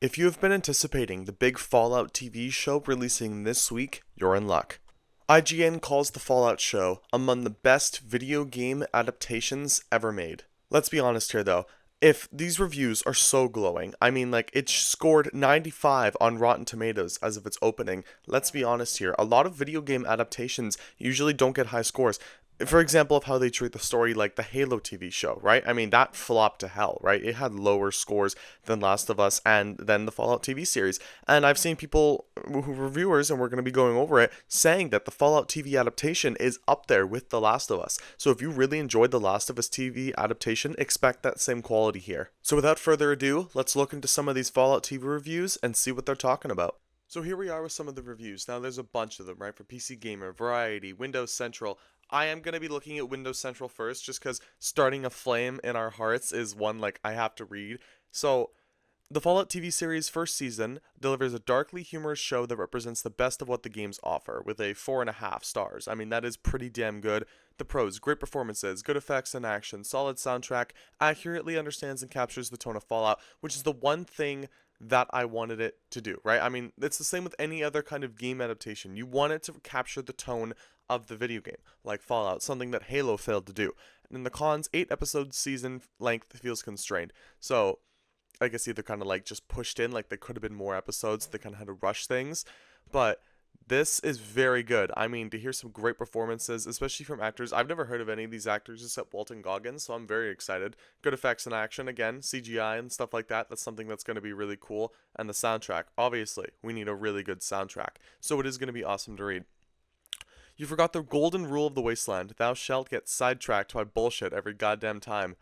If you have been anticipating the big Fallout TV show releasing this week, you're in luck. IGN calls the Fallout show among the best video game adaptations ever made. Let's be honest here though, if these reviews are so glowing, I mean like it scored 95 on Rotten Tomatoes as of its opening. Let's be honest here, a lot of video game adaptations usually don't get high scores. For example, of how they treat the story like the Halo TV show, right? I mean, that flopped to hell, right? It had lower scores than Last of Us and then the Fallout TV series. And I've seen people who reviewers, and we're going to be going over it, saying that the Fallout TV adaptation is up there with The Last of Us. So if you really enjoyed the Last of Us TV adaptation, expect that same quality here. So without further ado, let's look into some of these Fallout TV reviews and see what they're talking about. So here we are with some of the reviews. Now there's a bunch of them, right? For PC Gamer, Variety, Windows Central. I am going to be looking at Windows Central first just because starting a flame in our hearts is one like I have to read. So the Fallout TV series first season delivers a darkly humorous show that represents the best of what the games offer with a 4.5 stars. I mean, that is pretty damn good. The pros, great performances, good effects and action, solid soundtrack, accurately understands and captures the tone of Fallout, which is the one thing that I wanted it to do, right? I mean, it's the same with any other kind of game adaptation. You want it to capture the tone of the video game, like Fallout, something that Halo failed to do. And in the cons, 8 episode season length feels constrained. So I guess either kind of like just pushed in, like there could have been more episodes, they kind of had to rush things. But this is very good. I mean, to hear some great performances, especially from actors. I've never heard of any of these actors except Walton Goggins, so I'm very excited. Good effects in action, again, CGI and stuff like that. That's something that's going to be really cool. And the soundtrack, obviously, we need a really good soundtrack. So it is going to be awesome to read. You forgot the golden rule of the wasteland. Thou shalt get sidetracked by bullshit every goddamn time.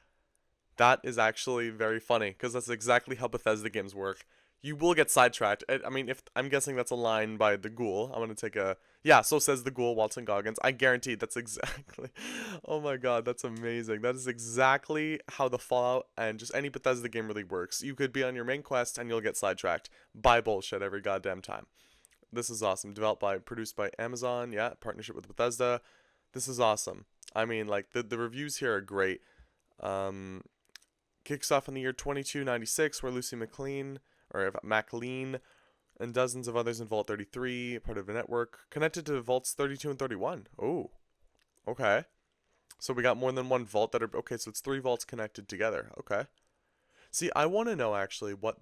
That is actually very funny, because that's exactly how Bethesda games work. You will get sidetracked. I mean, if I'm guessing that's a line by the Ghoul. I'm gonna take a yeah. So says the Ghoul, Walton Goggins. I guarantee that's exactly. Oh my god, that's amazing. That is exactly how the Fallout and just any Bethesda game really works. You could be on your main quest and you'll get sidetracked by bullshit every goddamn time. This is awesome. Produced by Amazon. Yeah, partnership with Bethesda. This is awesome. I mean, like the reviews here are great. Um, Kicks off in the year 2296, where Lucy McLean and dozens of others in Vault 33, part of a network connected to Vaults 32 and 31. Oh, okay. So we got more than one vault that are okay. So it's 3 vaults connected together. Okay. See, I want to know actually what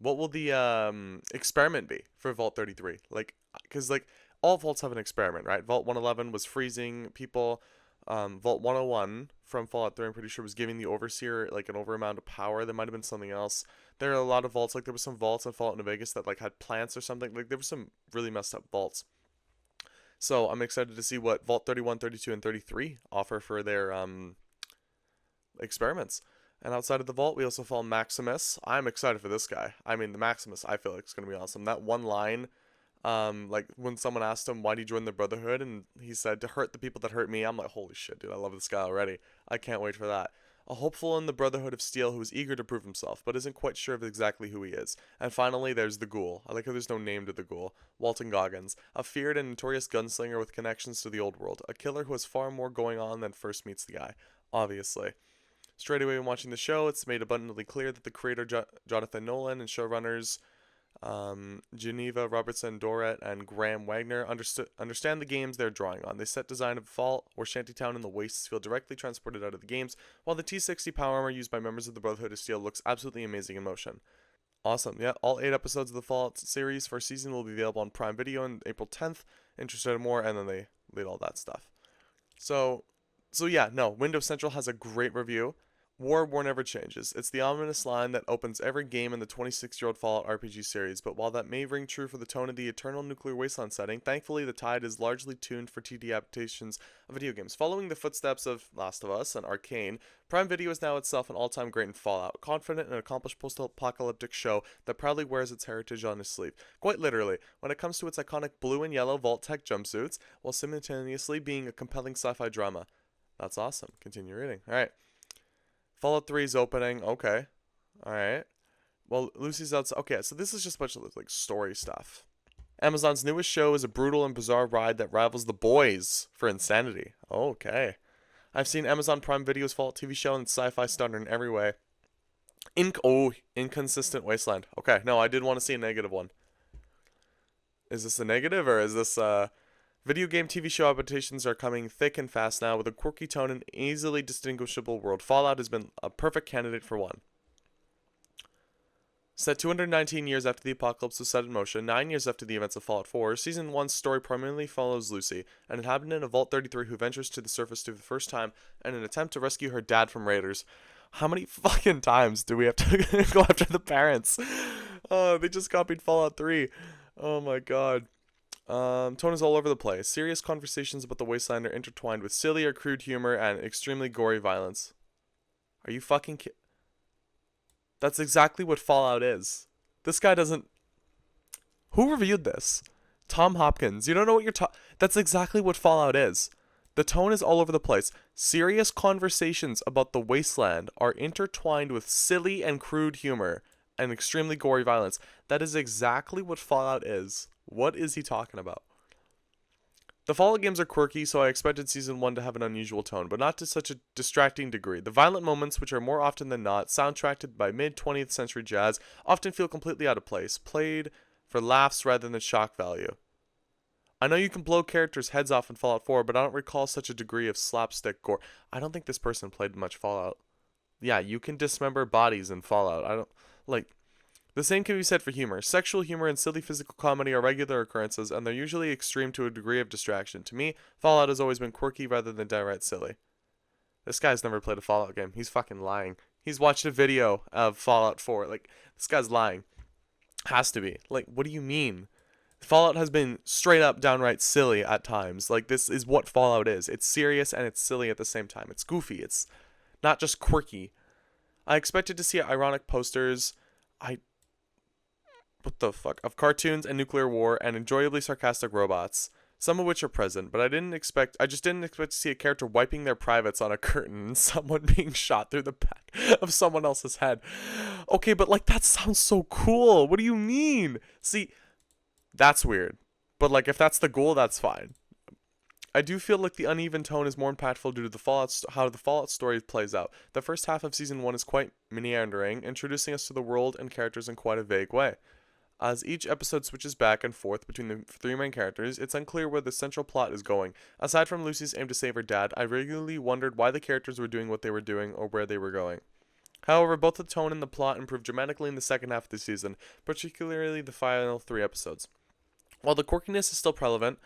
will the experiment be for Vault 33? Like, because like all vaults have an experiment, right? Vault 111 was freezing people. Vault 101 from Fallout 3, I'm pretty sure, was giving the Overseer like an over amount of power. There might have been something else. There are a lot of vaults, like there were some vaults in Fallout New Vegas that like had plants or something. Like there were some really messed up vaults. So I'm excited to see what Vault 31, 32, and 33 offer for their experiments. And outside of the vault, we also follow Maximus. I'm excited for this guy. I mean, the Maximus, I feel like it's going to be awesome. That one line, like when someone asked him why did he join the Brotherhood, and he said to hurt the people that hurt me. I'm like, holy shit, dude, I love this guy already. I can't wait for that. A hopeful in the Brotherhood of Steel who is eager to prove himself, but isn't quite sure of exactly who he is. And finally, there's the Ghoul. I like how there's no name to the Ghoul. Walton Goggins, a feared and notorious gunslinger with connections to the old world. A killer who has far more going on than first meets the guy. Obviously. Straight away when watching the show, it's made abundantly clear that the creator Jonathan Nolan and showrunners Geneva Robertson Dorrit and Graham Wagner understand the games they're drawing on. They set design of Vault or Shantytown in the Wastes feel directly transported out of the games, while the T-60 power armor used by members of the Brotherhood of Steel looks absolutely amazing in motion. Awesome. Yeah, all 8 episodes of the Fallout series first season will be available on Prime Video on April 10th. Interested in more, and then they lead all that stuff. So yeah, no, Windows Central has a great review. War never changes. It's the ominous line that opens every game in the 26-year-old Fallout RPG series, but while that may ring true for the tone of the eternal nuclear wasteland setting, thankfully the tide is largely tuned for TD adaptations of video games. Following the footsteps of Last of Us and Arcane, Prime Video is now itself an all-time great in Fallout, confident and accomplished post-apocalyptic show that proudly wears its heritage on its sleeve. Quite literally, when it comes to its iconic blue and yellow Vault Tech jumpsuits, while simultaneously being a compelling sci-fi drama. That's awesome. Continue reading. Alright. Fallout 3 is opening. Okay. Alright. Well, Lucy's outside. Okay, so this is just a bunch of like story stuff. Amazon's newest show is a brutal and bizarre ride that rivals The Boys for insanity. Okay. I've seen Amazon Prime Video's Fallout TV show and it's sci-fi stunner in every way. Inconsistent Wasteland. Okay, no, I did want to see a negative one. Is this a negative, or is this video game TV show adaptations are coming thick and fast now with a quirky tone and easily distinguishable world. Fallout has been a perfect candidate for one. Set 219 years after the apocalypse was set in motion, 9 years after the events of Fallout 4, Season 1's story primarily follows Lucy, an inhabitant of Vault 33 who ventures to the surface for the first time in an attempt to rescue her dad from raiders. How many fucking times do we have to go after the parents? Oh, they just copied Fallout 3. Oh my god. Tone is all over the place. Serious conversations about the wasteland are intertwined with silly or crude humor and extremely gory violence. Are you fucking kidding? That's exactly what Fallout is. This guy doesn't... Who reviewed this? Tom Hopkins. You don't know what you're talking... That's exactly what Fallout is. The tone is all over the place. Serious conversations about the wasteland are intertwined with silly and crude humor and extremely gory violence. That is exactly what Fallout is. What is he talking about? The Fallout games are quirky, so I expected Season 1 to have an unusual tone, but not to such a distracting degree. The violent moments, which are more often than not soundtracked by mid-20th century jazz, often feel completely out of place, played for laughs rather than shock value. I know you can blow characters' heads off in Fallout 4, but I don't recall such a degree of slapstick gore. I don't think this person played much Fallout. Yeah, you can dismember bodies in Fallout. I don't... Like... The same can be said for humor. Sexual humor and silly physical comedy are regular occurrences, and they're usually extreme to a degree of distraction. To me, Fallout has always been quirky rather than downright silly. This guy's never played a Fallout game. He's fucking lying. He's watched a video of Fallout 4. Like, this guy's lying. Has to be. Like, what do you mean? Fallout has been straight up downright silly at times. Like, this is what Fallout is. It's serious and it's silly at the same time. It's goofy. It's not just quirky. I expected to see ironic posters. What the fuck? Of cartoons and nuclear war and enjoyably sarcastic robots, some of which are present, but I just didn't expect to see a character wiping their privates on a curtain and someone being shot through the back of someone else's head. Okay, but like, that sounds so cool. What do you mean? See, that's weird. But like, if that's the goal, that's fine. I do feel like the uneven tone is more impactful due to how the Fallout story plays out. The first half of Season 1 is quite meandering, introducing us to the world and characters in quite a vague way. As each episode switches back and forth between the three main characters, it's unclear where the central plot is going. Aside from Lucy's aim to save her dad, I regularly wondered why the characters were doing what they were doing or where they were going. However, both the tone and the plot improved dramatically in the second half of the season, particularly the final 3 episodes. While the quirkiness is still prevalent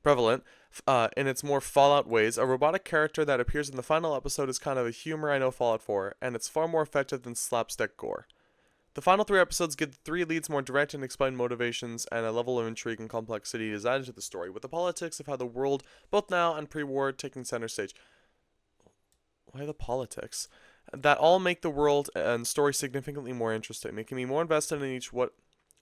in its more Fallout ways, a robotic character that appears in the final episode is kind of a humor I know Fallout 4, and it's far more effective than slapstick gore. The final 3 episodes give the 3 leads more direct and explained motivations, and a level of intrigue and complexity is added to the story, with the politics of how the world, both now and pre-war, taking center stage. Why the politics? That all make the world and story significantly more interesting, making me more invested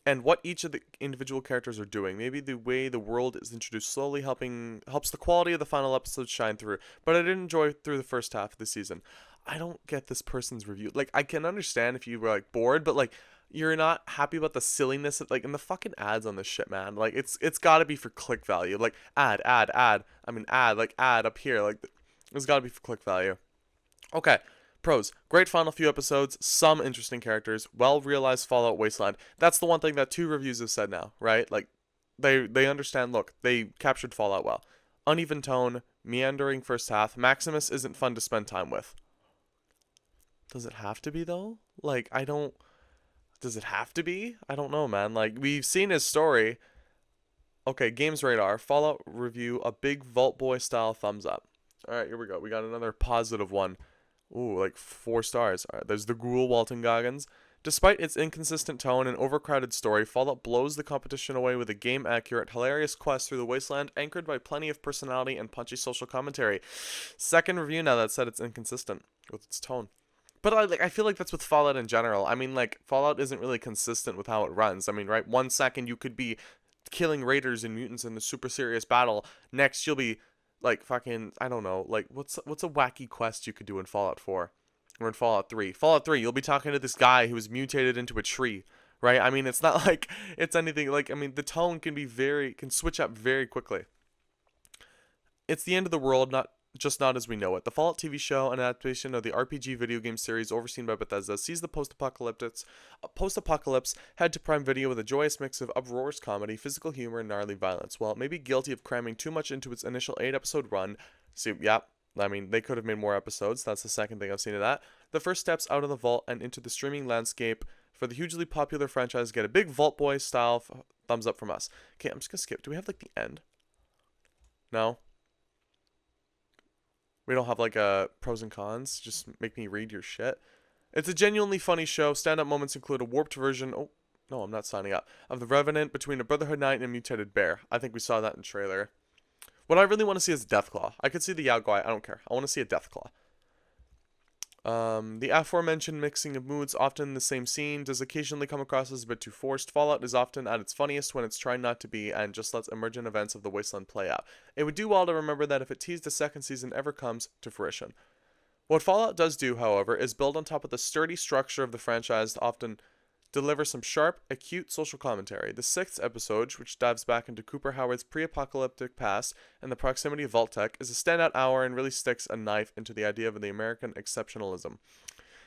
in what each of the individual characters are doing. Maybe the way the world is introduced slowly helps the quality of the final episodes shine through, but I did enjoy through the first half of the season. I don't get this person's review. Like, I can understand if you were, like, bored, but, like, you're not happy about the silliness of, like, and the fucking ads on this shit, man. Like, it's gotta be for click value. Like, ad up here. Like, it's gotta be for click value. Okay, pros. Great final few episodes, some interesting characters, well-realized Fallout Wasteland. That's the one thing that 2 reviews have said now, right? Like, they understand, look, they captured Fallout well. Uneven tone, meandering first half. Maximus isn't fun to spend time with. Does it have to be, though? Like, does it have to be? I don't know, man. Like, we've seen his story. Okay, Games Radar, Fallout review, a big Vault Boy style thumbs up. Alright, here we go. We got another positive one. Ooh, like 4 stars. Alright, there's the Ghoul Walton Goggins. Despite its inconsistent tone and overcrowded story, Fallout blows the competition away with a game-accurate, hilarious quest through the wasteland, anchored by plenty of personality and punchy social commentary. Second review now that said it's inconsistent with its tone. But I feel like that's with Fallout in general. I mean, like, Fallout isn't really consistent with how it runs. I mean, right, 1 second you could be killing raiders and mutants in a super serious battle. Next, you'll be, like, fucking, I don't know, like, what's a wacky quest you could do in Fallout 4? Or in Fallout 3? Fallout 3, you'll be talking to this guy who was mutated into a tree, right? I mean, it's not like it's anything, like, I mean, the tone can switch up very quickly. It's the end of the world, not just not as we know it. The Fallout TV show, an adaptation of the RPG video game series overseen by Bethesda, sees the post-apocalypse head to Prime Video with a joyous mix of uproarious comedy, physical humor, and gnarly violence. While it may be guilty of cramming too much into its initial 8-episode run, see, yeah, I mean, they could have made more episodes. That's the second thing I've seen of that. The first steps out of the vault and into the streaming landscape for the hugely popular franchise get a big Vault Boy style thumbs up from us. Okay, I'm just gonna skip. Do we have like the end? No. We don't have like a pros and cons. Just make me read your shit. It's a genuinely funny show. Stand-up moments include a warped version. Oh, no, I'm not signing up. Of the Revenant between a Brotherhood Knight and a mutated bear. I think we saw that in the trailer. What I really want to see is Deathclaw. I could see the Yaogwai. I don't care. I want to see a Deathclaw. The aforementioned mixing of moods, often in the same scene, does occasionally come across as a bit too forced. Fallout is often at its funniest when it's trying not to be and just lets emergent events of the wasteland play out. It would do well to remember that if it teased a second season ever comes to fruition. What Fallout does do, however, is build on top of the sturdy structure of the franchise to often deliver some sharp, acute social commentary. The 6th episode, which dives back into Cooper Howard's pre-apocalyptic past and the proximity of Vault-Tec, is a standout hour and really sticks a knife into the idea of the American exceptionalism.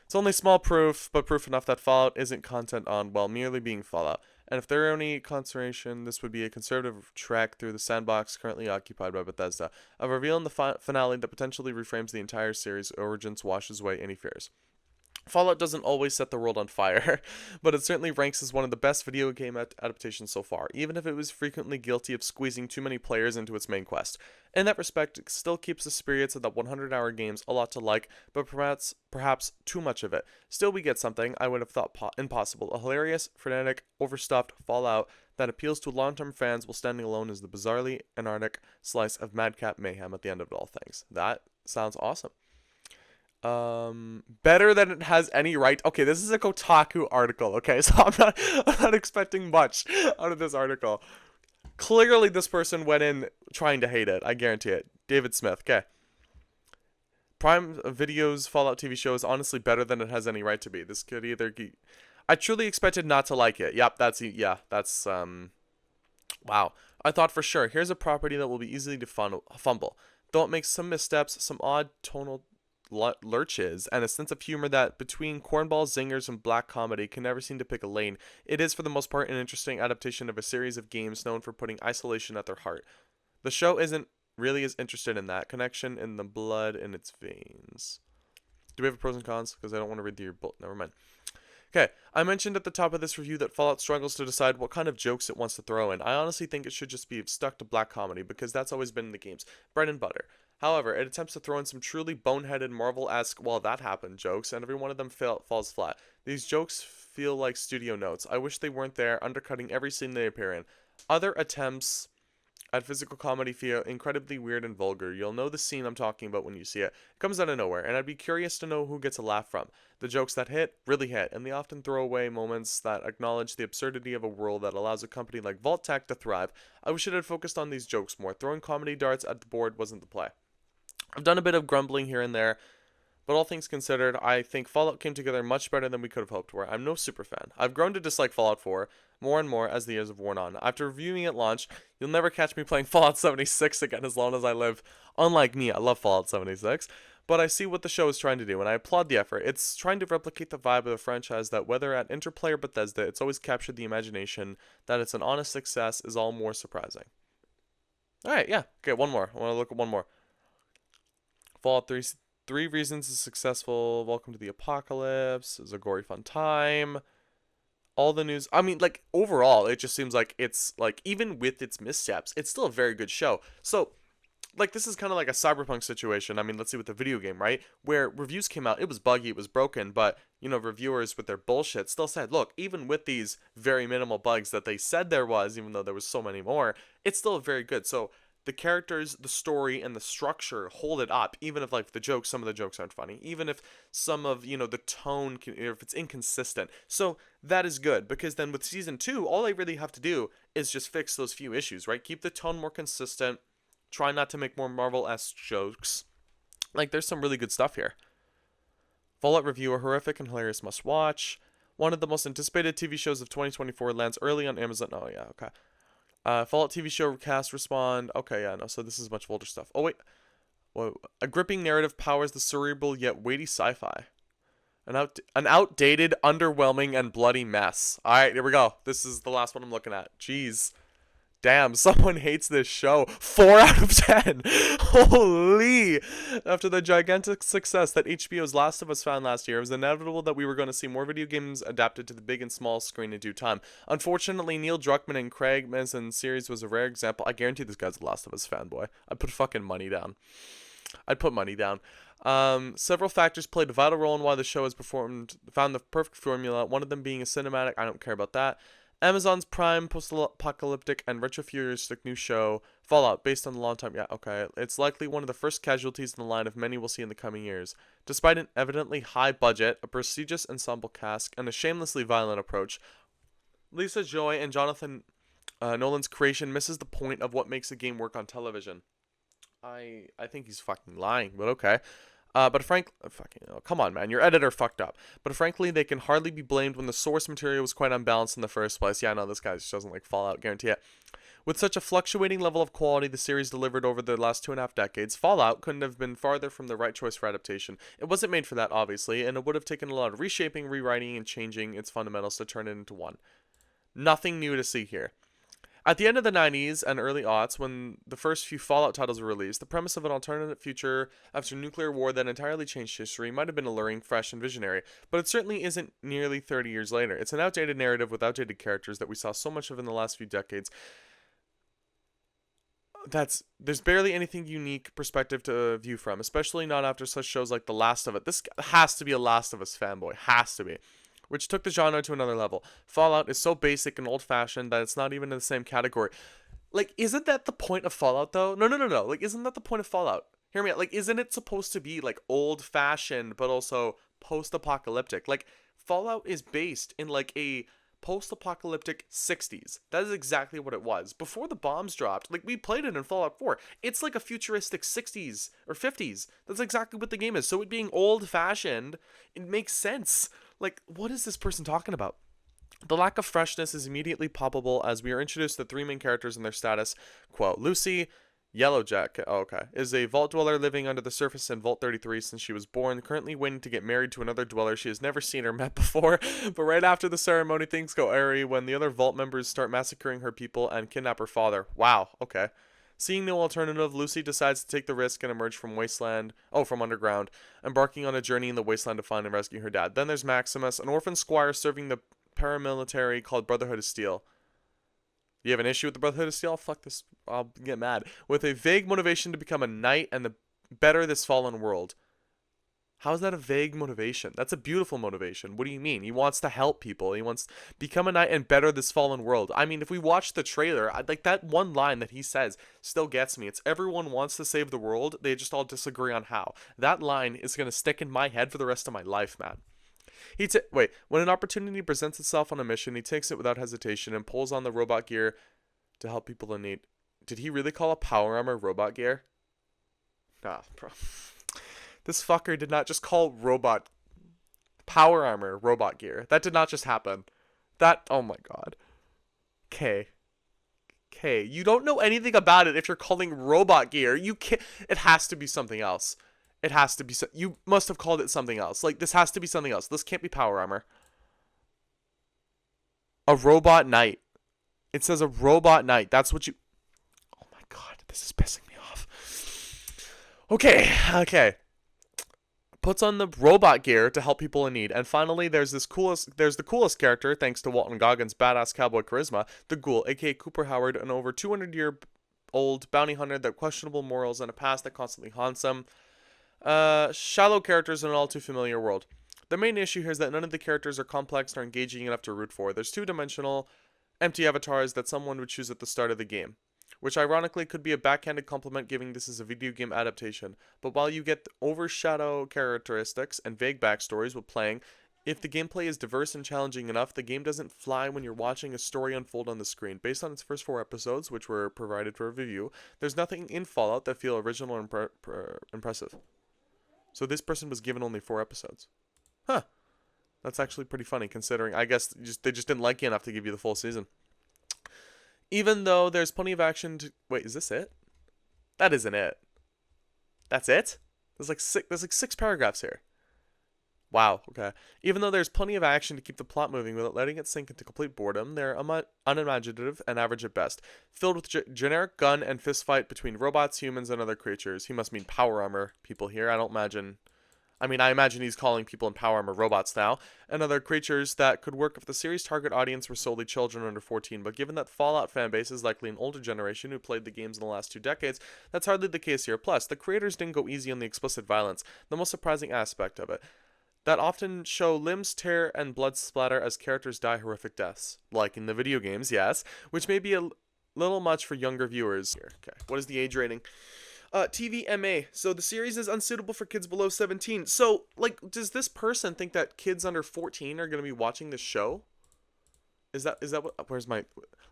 It's only small proof, but proof enough that Fallout isn't content on, well, merely being Fallout. And if there are any consideration, this would be a conservative trek through the sandbox currently occupied by Bethesda. A reveal in the finale that potentially reframes the entire series' origins washes away any fears. Fallout doesn't always set the world on fire, but it certainly ranks as one of the best video game adaptations so far, even if it was frequently guilty of squeezing too many players into its main quest. In that respect, it still keeps the spirits of the 100-hour games a lot to like, but perhaps too much of it. Still, we get something I would have thought impossible, a hilarious, frenetic, overstuffed Fallout that appeals to long-term fans while standing alone as the bizarrely anarchic slice of madcap mayhem at the end of it all things. That sounds awesome. Better than it has any right. Okay, this is a Kotaku article, okay? So I'm not expecting much out of this article. Clearly this person went in trying to hate it. I guarantee it. David Smith, okay. Prime Video's Fallout TV show is honestly better than it has any right to be. This could either I truly expected not to like it. Yep, that's wow. I thought for sure, here's a property that will be easy to fumble. Though it makes some missteps, some odd tonal lurches, and a sense of humor that, between cornball zingers and black comedy, can never seem to pick a lane. It is, for the most part, an interesting adaptation of a series of games known for putting isolation at their heart. The show isn't really as interested in that connection in the blood in its veins. Do we have pros and cons? Because I don't want to read your book. Never mind. Okay, I mentioned at the top of this review that Fallout struggles to decide what kind of jokes it wants to throw in. I honestly think it should just be stuck to black comedy, because that's always been in the game's bread and butter. However, it attempts to throw in some truly boneheaded Marvel-esque, well, that happened jokes, and every one of them falls flat. These jokes feel like studio notes. I wish they weren't there, undercutting every scene they appear in. Other attempts at physical comedy feel incredibly weird and vulgar. You'll know the scene I'm talking about when you see it. It comes out of nowhere, and I'd be curious to know who gets a laugh from. The jokes that hit really hit, and they often throw away moments that acknowledge the absurdity of a world that allows a company like Vault-Tec to thrive. I wish it had focused on these jokes more. Throwing comedy darts at the board wasn't the play. I've done a bit of grumbling here and there, but all things considered, I think Fallout came together much better than we could have hoped for. I'm no super fan. I've grown to dislike Fallout 4 more and more as the years have worn on. After reviewing at launch, you'll never catch me playing Fallout 76 again as long as I live. Unlike me, I love Fallout 76, but I see what the show is trying to do, and I applaud the effort. It's trying to replicate the vibe of the franchise that, whether at Interplay or Bethesda, it's always captured the imagination. That it's an honest success is all more surprising. Alright, yeah. Okay, one more. I want to look at one more. Fallout 3 reasons is successful. Welcome to the apocalypse. It's a gory fun time. All the news. I mean, like, overall, it just seems like it's, like, even with its missteps, it's still a very good show. So, like, this is kind of like a Cyberpunk situation. I mean, let's see with the video game, right? Where reviews came out, it was buggy, it was broken, but, you know, reviewers with their bullshit still said, look, even with these very minimal bugs that they said there was, even though there was so many more, it's still very good. So, the characters, the story, and the structure hold it up, even if, like, some of the jokes aren't funny, even if some of, you know, the tone, if it's inconsistent. So that is good, because then with Season 2, all I really have to do is just fix those few issues, right? Keep the tone more consistent, try not to make more Marvel-esque jokes. Like, there's some really good stuff here. Fallout review, a horrific and hilarious must-watch. One of the most anticipated TV shows of 2024 lands early on Amazon. Oh, yeah, okay. Fallout TV show cast respond. Okay, yeah, no, so this is much older stuff. Oh, wait. Well, a gripping narrative powers the cerebral yet weighty sci-fi. An outdated, underwhelming, and bloody mess. Alright, here we go. This is the last one I'm looking at. Jeez. Damn, someone hates this show. 4 out of 10. Holy! After the gigantic success that HBO's Last of Us found last year, it was inevitable that we were going to see more video games adapted to the big and small screen in due time. Unfortunately, Neil Druckmann and Craig Mazin's series was a rare example. I guarantee this guy's a Last of Us fanboy. I'd put fucking money down. I'd put money down. Several factors played a vital role in why the show has found the perfect formula, one of them being a cinematic, I don't care about that, Amazon's Prime post-apocalyptic and retrofuturistic new show, Fallout, based on the long time. Yeah, okay. It's likely one of the first casualties in the line of many we'll see in the coming years. Despite an evidently high budget, a prestigious ensemble cast, and a shamelessly violent approach, Lisa Joy and Jonathan Nolan's creation misses the point of what makes a game work on television. I think he's fucking lying, but okay. Come on, man, your editor fucked up. But frankly, they can hardly be blamed when the source material was quite unbalanced in the first place. Yeah, no, this guy just doesn't like Fallout, guarantee it. With such a fluctuating level of quality the series delivered over the last 2.5 decades, Fallout couldn't have been farther from the right choice for adaptation. It wasn't made for that, obviously, and it would have taken a lot of reshaping, rewriting, and changing its fundamentals to turn it into one. Nothing new to see here. At the end of the 90s and early aughts, when the first few Fallout titles were released, the premise of an alternate future after nuclear war that entirely changed history might have been alluring, fresh, and visionary, but it certainly isn't nearly 30 years later. It's an outdated narrative with outdated characters that we saw so much of in the last few decades. There's barely anything unique perspective to view from, especially not after such shows like The Last of Us. This has to be a Last of Us fanboy. Has to be. Which took the genre to another level. Fallout is so basic and old-fashioned that it's not even in the same category. Like, isn't that the point of Fallout, though? No. Like, isn't that the point of Fallout? Hear me out. Like, isn't it supposed to be, like, old-fashioned, but also post-apocalyptic? Like, Fallout is based in, like, a post-apocalyptic 60s. That is exactly what it was. Before the bombs dropped, like, we played it in Fallout 4. It's like a futuristic 60s or 50s. That's exactly what the game is. So it being old-fashioned, it makes sense. Like, what is this person talking about? The lack of freshness is immediately palpable as we are introduced to the 3 main characters and their status. Quote, Lucy, Yellowjacket, is a vault dweller living under the surface in Vault 33 since she was born, currently waiting to get married to another dweller she has never seen or met before. But right after the ceremony, things go airy when the other vault members start massacring her people and kidnap her father. Wow, okay. Seeing no alternative, Lucy decides to take the risk and emerge from underground, embarking on a journey in the wasteland to find and rescue her dad. Then there's Maximus, an orphan squire serving the paramilitary called Brotherhood of Steel. You have an issue with the Brotherhood of Steel? Fuck this. I'll get mad. With a vague motivation to become a knight and better this fallen world. How is that a vague motivation? That's a beautiful motivation. What do you mean? He wants to help people. He wants to become a knight and better this fallen world. I mean, if we watch the trailer, like that one line that he says still gets me. It's everyone wants to save the world. They just all disagree on how. That line is going to stick in my head for the rest of my life, man. When an opportunity presents itself on a mission, he takes it without hesitation and pulls on the robot gear to help people in need. Did he really call a power armor robot gear? Nah, bro. This fucker did not just call power armor robot gear. That did not just happen. Oh my god. Okay, you don't know anything about it if you're calling robot gear. You can't, it has to be something else. It has to be, you must have called it something else. Like, this has to be something else. This can't be power armor. A robot knight. It says a robot knight. That's what you, oh my god, this is pissing me off. Okay. Puts on the robot gear to help people in need. And finally, there's the coolest character, thanks to Walton Goggins' badass cowboy charisma, the Ghoul, aka Cooper Howard, an over 200-year-old bounty hunter with questionable morals and a past that constantly haunts him. Shallow characters in an all too familiar world. The main issue here is that none of the characters are complex or engaging enough to root for. There's 2-dimensional, empty avatars that someone would choose at the start of the game, which ironically could be a backhanded compliment given this is a video game adaptation. But while you get overshadow characteristics and vague backstories with playing, if the gameplay is diverse and challenging enough, the game doesn't fly when you're watching a story unfold on the screen. Based on its first 4 episodes, which were provided for review, there's nothing in Fallout that feel original or impressive. So this person was given only 4 episodes. Huh. That's actually pretty funny considering, I guess, they just didn't like you enough to give you the full season. Even though there's plenty of action to... Wait, is this it? That isn't it. That's it? There's like six paragraphs here. Wow, okay. Even though there's plenty of action to keep the plot moving without letting it sink into complete boredom, they're unimaginative and average at best. Filled with generic gun and fistfight between robots, humans, and other creatures. He must mean power armor people here. I imagine he's calling people in power armor robots now, and other creatures that could work if the series' target audience were solely children under 14, but given that Fallout fanbase is likely an older generation who played the games in the last 2 decades, that's hardly the case here. Plus, the creators didn't go easy on the explicit violence, the most surprising aspect of it that often show limbs tear and blood splatter as characters die horrific deaths, like in the video games, yes, which may be a little much for younger viewers. Here, okay, what is the age rating? TVMA. So the series is unsuitable for kids below 17. So, like, does this person think that kids under 14 are going to be watching this show? Is that what, where's my,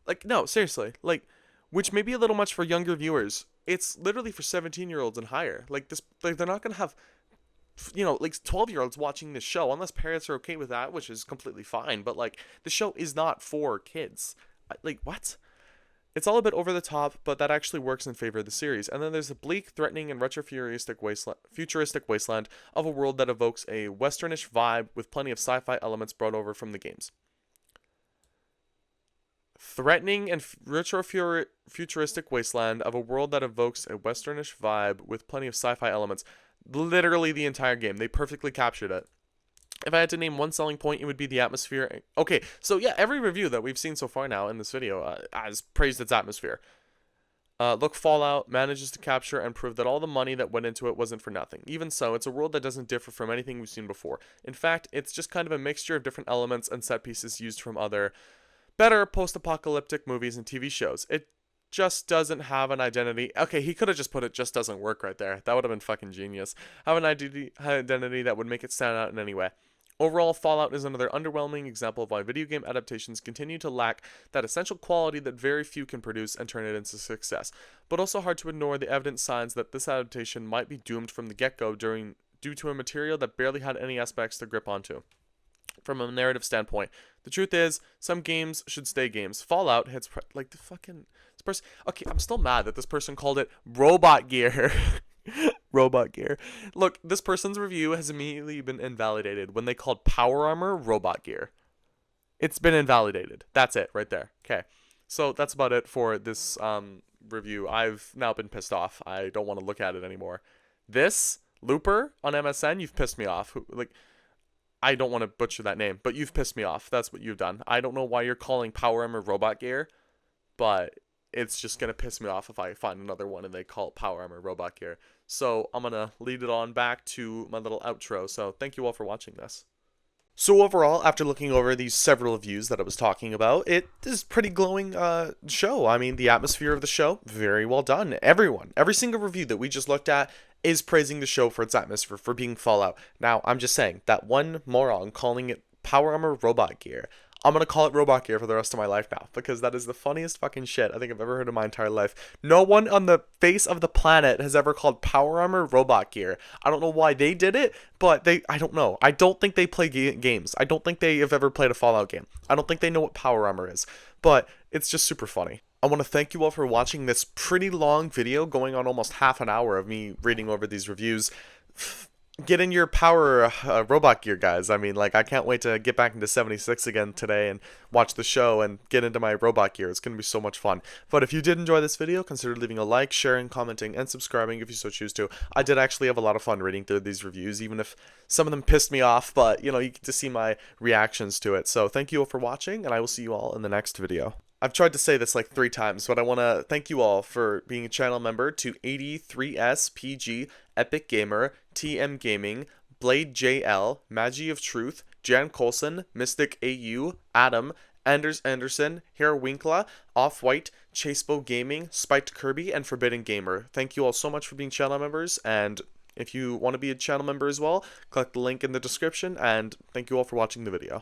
like, no, seriously, like, which may be a little much for younger viewers. It's literally for 17-year-olds and higher. Like, they're not going to have like 12-year-olds watching this show unless parents are okay with that, which is completely fine, but like the show is not for kids. Like, what? It's all a bit over the top, but that actually works in favor of the series. And then there's a bleak, threatening, and futuristic wasteland of a world that evokes a westernish vibe with plenty of sci-fi elements brought over from the games. Threatening and futuristic wasteland of a world that evokes a westernish vibe with plenty of sci-fi elements. Literally the entire game. They perfectly captured it. If I had to name one selling point, it would be the atmosphere. Okay, so yeah, every review that we've seen so far now in this video has praised its atmosphere. Look, Fallout manages to capture and prove that all the money that went into it wasn't for nothing. Even so, it's a world that doesn't differ from anything we've seen before. In fact, it's just kind of a mixture of different elements and set pieces used from other, better post-apocalyptic movies and TV shows. It just doesn't have an identity. Okay, he could have just put it just doesn't work right there. That would have been fucking genius. Have an identity that would make it stand out in any way. Overall, Fallout is another underwhelming example of why video game adaptations continue to lack that essential quality that very few can produce and turn it into success, but also hard to ignore the evident signs that this adaptation might be doomed from the get-go due to a material that barely had any aspects to grip onto. From a narrative standpoint, the truth is, some games should stay games. Fallout hits like the fucking this person. Okay, I'm still mad that this person called it robot gear. Robot gear. Look, this person's review has immediately been invalidated when they called power armor robot gear. It's been invalidated. That's it right there. Okay, so that's about it for this review. I've now been pissed off. I don't want to look at it anymore. This Looper on MSN, you've pissed me off. I don't want to butcher that name, but you've pissed me off. That's what you've done. I don't know why you're calling power armor robot gear, but it's just going to piss me off if I find another one and they call it power armor robot gear. So I'm going to lead it on back to my little outro. So thank you all for watching this. So overall, after looking over these several reviews that I was talking about, it is pretty glowing show. I mean, the atmosphere of the show, very well done. Every single review that we just looked at is praising the show for its atmosphere, for being Fallout. Now, I'm just saying, that one moron calling it power armor robot gear, I'm going to call it robot gear for the rest of my life now, because that is the funniest fucking shit I think I've ever heard in my entire life. No one on the face of the planet has ever called power armor robot gear. I don't know why they did it, but I don't know. I don't think they play games. I don't think they have ever played a Fallout game. I don't think they know what power armor is, but it's just super funny. I want to thank you all for watching this pretty long video, going on almost half an hour of me reading over these reviews. Get in your power robot gear, guys. I mean, like, I can't wait to get back into 76 again today and watch the show and get into my robot gear. It's going to be so much fun. But if you did enjoy this video, consider leaving a like, sharing, commenting, and subscribing if you so choose to. I did actually have a lot of fun reading through these reviews, even if some of them pissed me off, but, you get to see my reactions to it. So thank you all for watching, and I will see you all in the next video. I've tried to say this like 3 times, but I want to thank you all for being a channel member to 83SPG, Epic Gamer, TM Gaming, Blade JL, Magi of Truth, Jan Colson, Mystic AU, Adam, Anders Anderson, Hera Winkla, Off-White, Chasebo Gaming, Spiked Kirby, and Forbidden Gamer. Thank you all so much for being channel members, and if you want to be a channel member as well, click the link in the description, and thank you all for watching the video.